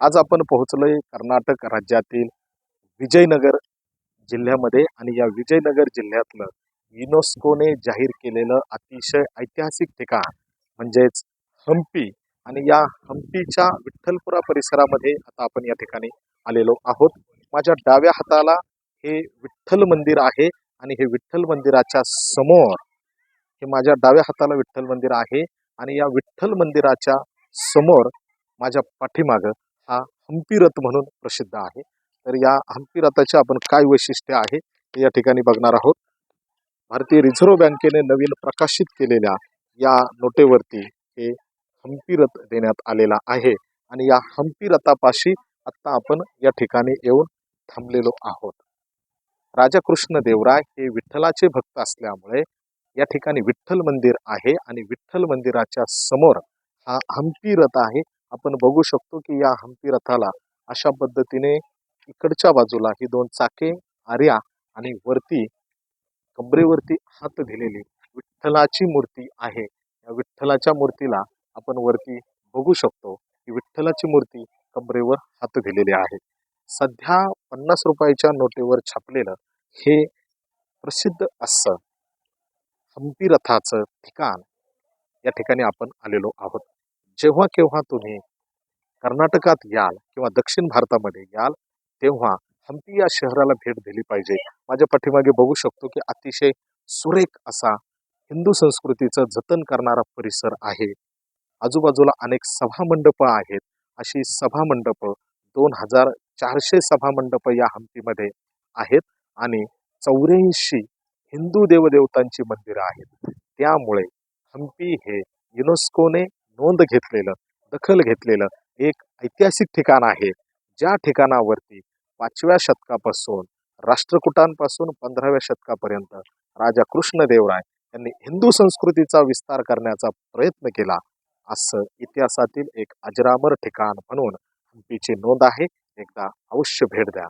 आज आपण पोहोचलोय कर्नाटक राज्यातील विजयनगर जिल्ह्यामध्ये आणि या विजयनगर जिल्ह्यातलं युनेस्कोने जाहीर केलेलं अतिशय ऐतिहासिक ठिकाण म्हणजेच हम्पी. आणि या हम्पीच्या विठ्ठलपुरा परिसरामध्ये आता आपण या ठिकाणी आलेलो आहोत. माझ्या डाव्या हाताला हे विठ्ठल मंदिर आहे आणि हे विठ्ठल मंदिराच्या समोर हे माझ्या डाव्या हाताला विठ्ठल मंदिर आहे आणि या विठ्ठल मंदिराच्या समोर माझ्या पाठीमागं हा हम्पी रथ म्हणून प्रसिद्ध आहे. तर या हम्पी रथाचे आपण काय वैशिष्ट्य आहे हे या ठिकाणी बघणार आहोत. भारतीय रिझर्व्ह बँकेने नवीन प्रकाशित केलेल्या या नोटेवरती हे हम्पी रथ देण्यात आलेला आहे आणि या हम्पी रथापाशी आता आपण या ठिकाणी येऊन थांबलेलो आहोत. राजा कृष्णदेवराय हे विठ्ठलाचे भक्त असल्यामुळे या ठिकाणी विठ्ठल मंदिर आहे आणि विठ्ठल मंदिराच्या समोर हा हम्पी रथ आहे. आपण बघू शकतो की या हम्पी रथाला अशा पद्धतीने इकडच्या बाजूला ही दोन चाके आर्या आणि वरती कमरेवरती हात दिलेली विठ्ठलाची मूर्ती आहे. या विठ्ठलाच्या मूर्तीला आपण वरती बघू शकतो की विठ्ठलाची मूर्ती कमरेवर हात दिलेली आहे. सध्या 50 रुपयाच्या नोटेवर छापलेलं हे प्रसिद्ध असं हम्पी रथाचं ठिकाण या ठिकाणी आपण आलेलो आहोत. जेव्हा केव्हा तुम्ही कर्नाटकात याल किंवा दक्षिण भारतामध्ये याल तेव्हा हम्पी या शहराला भेट दिली पाहिजे. माझ्या पाठीमागे बघू शकतो की अतिशय सुरेख असा हिंदू संस्कृतीचं जतन करणारा परिसर आहे. आजूबाजूला अनेक सभामंडप आहेत. अशी सभामंडप 2400 सभामंडप या हम्पीमध्ये आहेत आणि 84 हिंदू देवदेवतांची मंदिरं आहेत. त्यामुळे हम्पी हे युनेस्कोने नोंद घेतलेलं दखल घेतलेलं एक ऐतिहासिक ठिकाण आहे. ज्या ठिकाणावरती 5व्या शतकापासून राष्ट्रकुटांपासून 15व्या शतकापर्यंत राजा कृष्णदेवराय यांनी हिंदू संस्कृतीचा विस्तार करण्याचा प्रयत्न केला असं इतिहासातील एक अजरामर ठिकाण म्हणून हम्पीची नोंद आहे. एकदा अवश्य भेट द्या.